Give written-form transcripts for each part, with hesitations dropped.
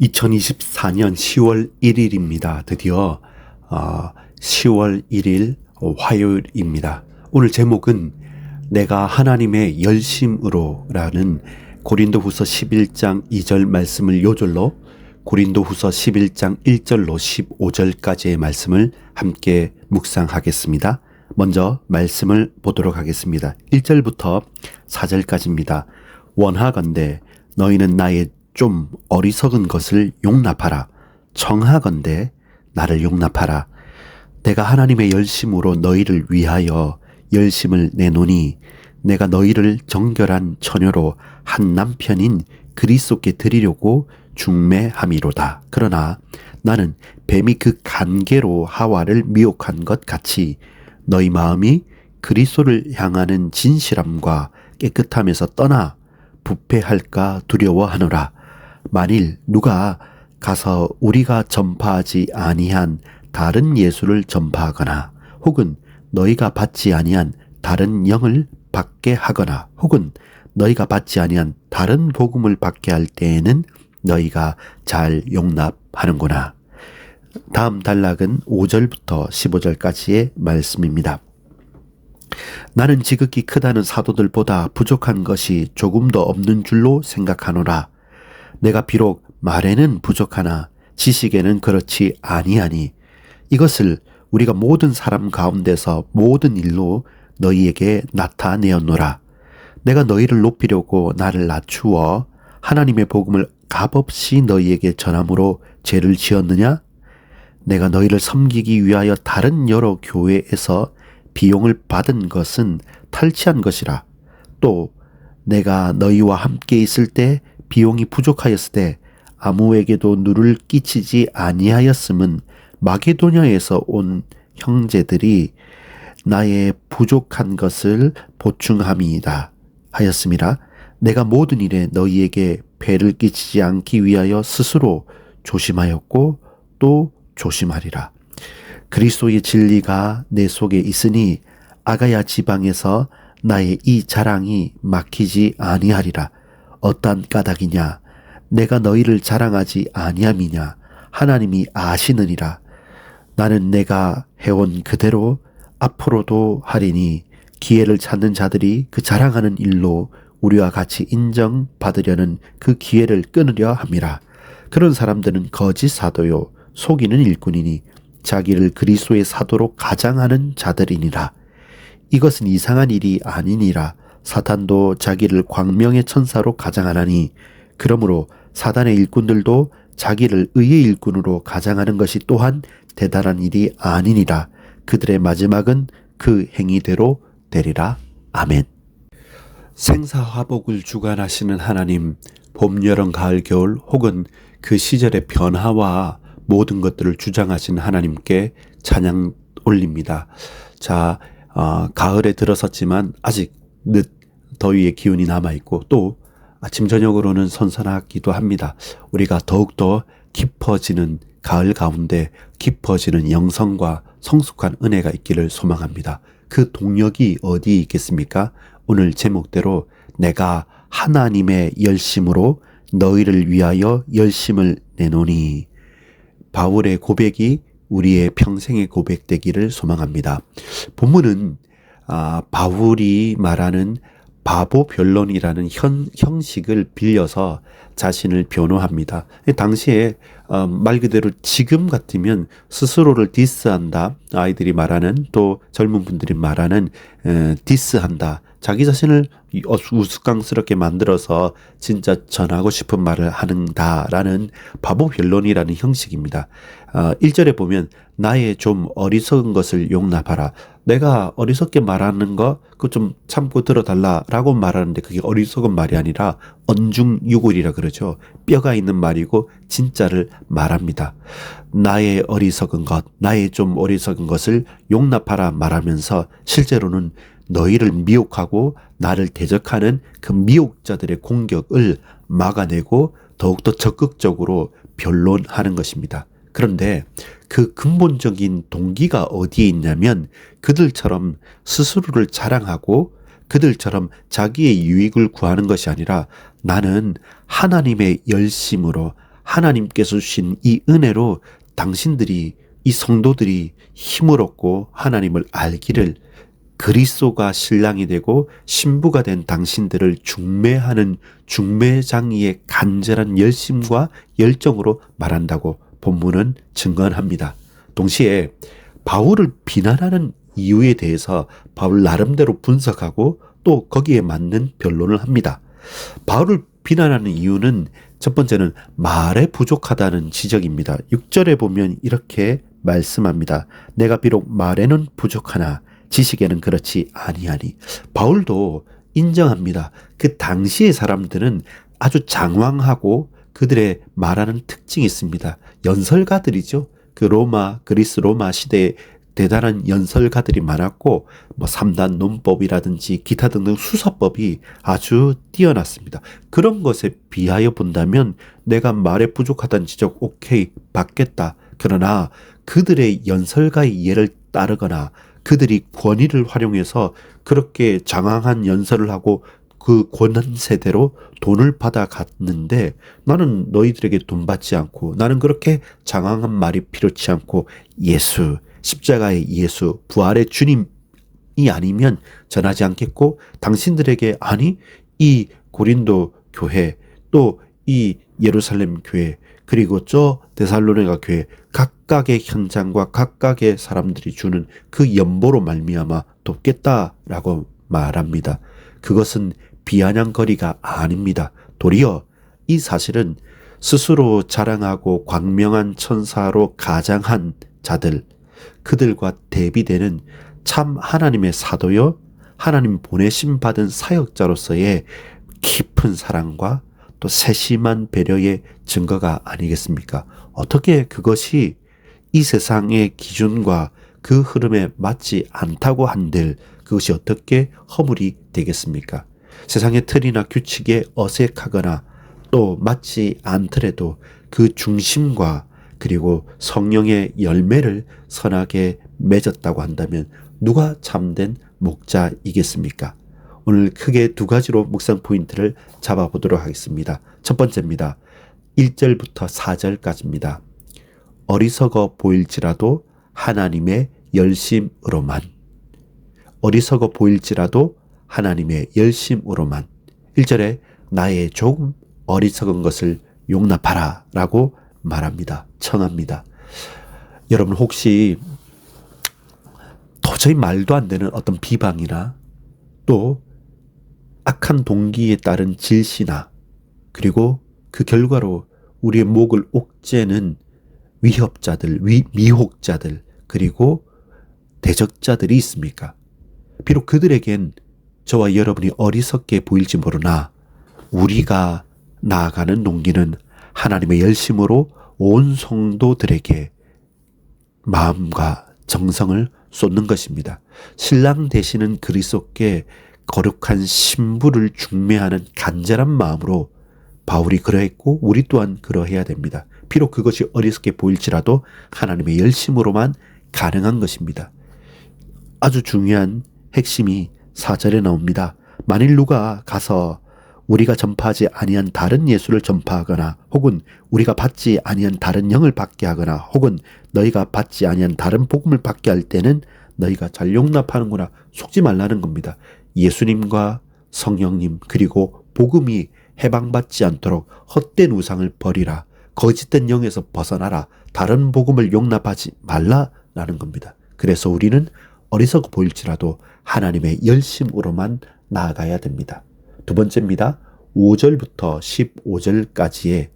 2024년 10월 1일입니다. 드디어 10월 1일 화요일입니다. 오늘 제목은 내가 하나님의 열심으로 라는 고린도후서 11장 2절 말씀을 요절로 고린도후서 11장 1절로 15절까지의 말씀을 함께 묵상하겠습니다. 먼저 말씀을 보도록 하겠습니다. 1절부터 4절까지입니다. 원하건대 너희는 나의 좀 어리석은 것을 용납하라. 청하건대 나를 용납하라. 내가 하나님의 열심으로 너희를 위하여 열심을 내노니 내가 너희를 정결한 처녀로 한 남편인 그리스도께 드리려고 중매함이로다. 그러나 나는 뱀이 그 간계로 하와를 미혹한 것 같이 너희 마음이 그리스도를 향하는 진실함과 깨끗함에서 떠나 부패할까 두려워하노라. 만일 누가 가서 우리가 전파하지 아니한 다른 예수를 전파하거나 혹은 너희가 받지 아니한 다른 영을 받게 하거나 혹은 너희가 받지 아니한 다른 복음을 받게 할 때에는 너희가 잘 용납하는구나. 다음 단락은 5절부터 15절까지의 말씀입니다. 나는 지극히 크다는 사도들보다 부족한 것이 조금도 없는 줄로 생각하노라. 내가 비록 말에는 부족하나 지식에는 그렇지 아니하니 이것을 우리가 모든 사람 가운데서 모든 일로 너희에게 나타내었노라. 내가 너희를 높이려고 나를 낮추어 하나님의 복음을 값없이 너희에게 전함으로 죄를 지었느냐? 내가 너희를 섬기기 위하여 다른 여러 교회에서 비용을 받은 것은 탈취한 것이라. 또 내가 너희와 함께 있을 때 비용이 부족하였을 때 아무에게도 누를 끼치지 아니하였음은 마게도냐에서 온 형제들이 나의 부족한 것을 보충함이다 하였음이라. 내가 모든 일에 너희에게 폐를 끼치지 않기 위하여 스스로 조심하였고 또 조심하리라. 그리스도의 진리가 내 속에 있으니 아가야 지방에서 나의 이 자랑이 막히지 아니하리라. 어떠한 까닭이냐? 내가 너희를 자랑하지 아니함이냐? 하나님이 아시느니라. 나는 내가 해온 그대로 앞으로도 하리니 기회를 찾는 자들이 그 자랑하는 일로 우리와 같이 인정받으려는 그 기회를 끊으려 함이라. 그런 사람들은 거짓 사도요 속이는 일꾼이니 자기를 그리스도의 사도로 가장하는 자들이니라. 이것은 이상한 일이 아니니라. 사탄도 자기를 광명의 천사로 가장하나니 그러므로 사단의 일꾼들도 자기를 의의 일꾼으로 가장하는 것이 또한 대단한 일이 아니니라. 그들의 마지막은 그 행위대로 되리라. 아멘. 생사화복을 주관하시는 하나님, 봄, 여름, 가을, 겨울 혹은 그 시절의 변화와 모든 것들을 주장하신 하나님께 찬양 올립니다. 자, 가을에 들어섰지만 아직 늦 더위의 기운이 남아있고 또 아침 저녁으로는 선선하기도 합니다. 우리가 더욱더 깊어지는 가을 가운데 깊어지는 영성과 성숙한 은혜가 있기를 소망합니다. 그 동력이 어디에 있겠습니까? 오늘 제목대로 내가 하나님의 열심으로 너희를 위하여 열심을 내노니, 바울의 고백이 우리의 평생의 고백되기를 소망합니다. 본문은 바울이 말하는 바보 변론이라는 형식을 빌려서 자신을 변호합니다. 당시에 말 그대로 지금 같으면 스스로를 디스한다. 아이들이 말하는, 또 젊은 분들이 말하는 디스한다. 자기 자신을 우스꽝스럽게 만들어서 진짜 전하고 싶은 말을 하는다라는 바보 변론이라는 형식입니다. 1절에 보면 나의 좀 어리석은 것을 용납하라. 내가 어리석게 말하는 거 그거 좀 참고 들어달라라고 말하는데 그게 어리석은 말이 아니라 언중유골이라 그러죠. 뼈가 있는 말이고 진짜를 말합니다. 나의 어리석은 것, 나의 좀 어리석은 것을 용납하라 말하면서 실제로는 너희를 미혹하고 나를 대적하는 그 미혹자들의 공격을 막아내고 더욱더 적극적으로 변론하는 것입니다. 그런데 그 근본적인 동기가 어디에 있냐면 그들처럼 스스로를 자랑하고 그들처럼 자기의 유익을 구하는 것이 아니라 나는 하나님의 열심으로 하나님께서 주신 이 은혜로 당신들이, 이 성도들이 힘을 얻고 하나님을 알기를, 그리스도가 신랑이 되고 신부가 된 당신들을 중매하는 중매장이의 간절한 열심과 열정으로 말한다고 본문은 증언합니다. 동시에 바울을 비난하는 이유에 대해서 바울 나름대로 분석하고 또 거기에 맞는 변론을 합니다. 바울을 비난하는 이유는 첫 번째는 말에 부족하다는 지적입니다. 6절에 보면 이렇게 말씀합니다. 내가 비록 말에는 부족하나 지식에는 그렇지 아니하니. 바울도 인정합니다. 그 당시의 사람들은 아주 장황하고 그들의 말하는 특징이 있습니다. 연설가들이죠. 그리스 로마 시대에 대단한 연설가들이 많았고, 3단 논법이라든지 기타 등등 수사법이 아주 뛰어났습니다. 그런 것에 비하여 본다면 내가 말에 부족하다는 지적 오케이 받겠다. 그러나 그들의 연설가의 예를 따르거나 그들이 권위를 활용해서 그렇게 장황한 연설을 하고 그 권한세대로 돈을 받아갔는데, 나는 너희들에게 돈 받지 않고, 나는 그렇게 장황한 말이 필요치 않고, 예수, 십자가의 예수, 부활의 주님이 아니면 전하지 않겠고, 당신들에게, 아니 이 고린도 교회, 또 이 예루살렘 교회, 그리고 저 데살로니가 교회 각각의 현장과 각각의 사람들이 주는 그 연보로 말미암아 돕겠다라고 말합니다. 그것은 비아냥거리가 아닙니다. 도리어 이 사실은 스스로 자랑하고 광명한 천사로 가장한 자들, 그들과 대비되는 참 하나님의 사도요, 하나님 보내심 받은 사역자로서의 깊은 사랑과 또 세심한 배려의 증거가 아니겠습니까? 어떻게 그것이 이 세상의 기준과 그 흐름에 맞지 않다고 한들 그것이 어떻게 허물이 되겠습니까? 세상의 틀이나 규칙에 어색하거나 또 맞지 않더라도 그 중심과 그리고 성령의 열매를 선하게 맺었다고 한다면 누가 참된 목자이겠습니까? 오늘 크게 두 가지로 묵상 포인트를 잡아보도록 하겠습니다. 첫 번째입니다. 1절부터 4절까지입니다. 어리석어 보일지라도 하나님의 열심으로만. 어리석어 보일지라도 하나님의 열심으로만. 1절에 나의 조금 어리석은 것을 용납하라 라고 말합니다. 청합니다. 여러분 혹시 도저히 말도 안 되는 어떤 비방이나 또 악한 동기에 따른 질시나 그리고 그 결과로 우리의 목을 옥죄는 위협자들, 미혹자들 그리고 대적자들이 있습니까? 비록 그들에겐 저와 여러분이 어리석게 보일지 모르나 우리가 나아가는 농기는 하나님의 열심으로 온 성도들에게 마음과 정성을 쏟는 것입니다. 신랑 되시는 그리스도께 거룩한 신부를 중매하는 간절한 마음으로 바울이 그러했고 우리 또한 그러해야 됩니다. 비록 그것이 어리석게 보일지라도 하나님의 열심으로만 가능한 것입니다. 아주 중요한 핵심이 4절에 나옵니다. 만일 누가 가서 우리가 전파하지 아니한 다른 예수를 전파하거나 혹은 우리가 받지 아니한 다른 영을 받게 하거나 혹은 너희가 받지 아니한 다른 복음을 받게 할 때는 너희가 잘 용납하는구나 속지 말라는 겁니다. 예수님과 성령님 그리고 복음이 해방받지 않도록 헛된 우상을 버리라. 거짓된 영에서 벗어나라. 다른 복음을 용납하지 말라라는 겁니다. 그래서 우리는 어리석어 보일지라도 하나님의 열심으로만 나아가야 됩니다. 두 번째입니다. 5절부터 15절까지의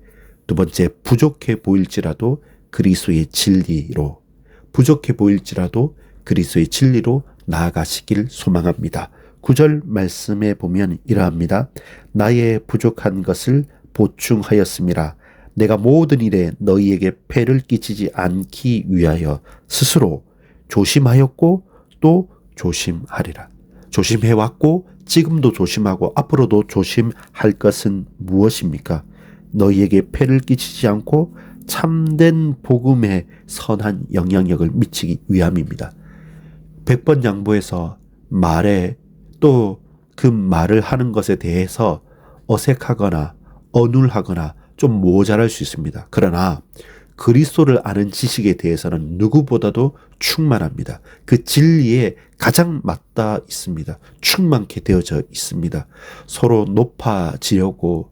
두 번째, 부족해 보일지라도 그리스도의 진리로, 부족해 보일지라도 그리스도의 진리로 나아가시길 소망합니다. 9절 말씀에 보면 이러합니다. 나의 부족한 것을 보충하였음이라. 내가 모든 일에 너희에게 폐를 끼치지 않기 위하여 스스로 조심하였고 또 조심하리라. 조심해왔고 지금도 조심하고 앞으로도 조심할 것은 무엇입니까? 너희에게 폐를 끼치지 않고 참된 복음에 선한 영향력을 미치기 위함입니다. 100번 양보해서 말에 또 그 말을 하는 것에 대해서 어색하거나 어눌하거나 좀 모자랄 수 있습니다. 그러나 그리스도를 아는 지식에 대해서는 누구보다도 충만합니다. 그 진리에 가장 맞닿아 있습니다. 충만케 되어져 있습니다. 서로 높아지려고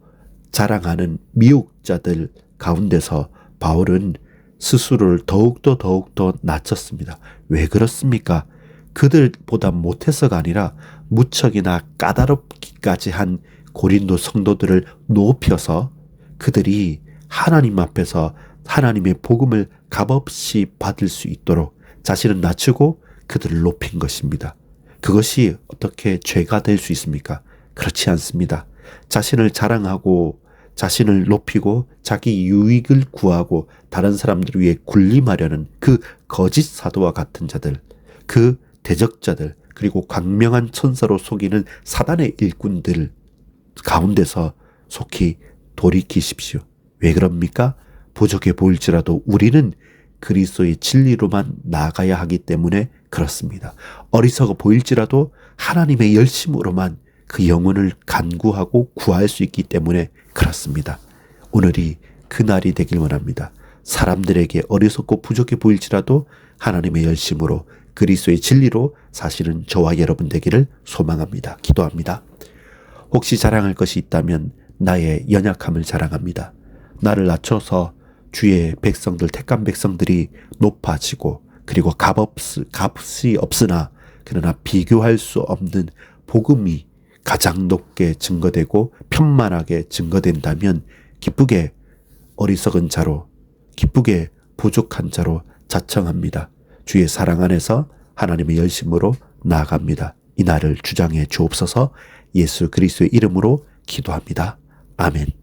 자랑하는 미혹자들 가운데서 바울은 스스로를 더욱더 낮췄습니다. 왜 그렇습니까? 그들보다 못해서가 아니라 무척이나 까다롭기까지 한 고린도 성도들을 높여서 그들이 하나님 앞에서 하나님의 복음을 값없이 받을 수 있도록 자신을 낮추고 그들을 높인 것입니다. 그것이 어떻게 죄가 될 수 있습니까? 그렇지 않습니다. 자신을 자랑하고 자신을 높이고 자기 유익을 구하고 다른 사람들 위해 군림하려는 그 거짓 사도와 같은 자들, 그 대적자들, 그리고 광명한 천사로 속이는 사단의 일꾼들 가운데서 속히 돌이키십시오. 왜 그럽니까? 부족해 보일지라도 우리는 그리스도의 진리로만 나아가야 하기 때문에 그렇습니다. 어리석어 보일지라도 하나님의 열심으로만 그 영혼을 간구하고 구할 수 있기 때문에 그렇습니다. 오늘이 그날이 되길 원합니다. 사람들에게 어리석고 부족해 보일지라도 하나님의 열심으로 그리스도의 진리로 사시는 저와 여러분 되기를 소망합니다. 기도합니다. 혹시 자랑할 것이 있다면 나의 연약함을 자랑합니다. 나를 낮춰서 주의 백성들, 택한 백성들이 높아지고 그리고 값이 없으나 그러나 비교할 수 없는 복음이 가장 높게 증거되고 편만하게 증거된다면 기쁘게 어리석은 자로, 기쁘게 부족한 자로 자청합니다. 주의 사랑 안에서 하나님의 열심으로 나아갑니다. 이 날을 주장해 주옵소서. 예수 그리스도의 이름으로 기도합니다. 아멘.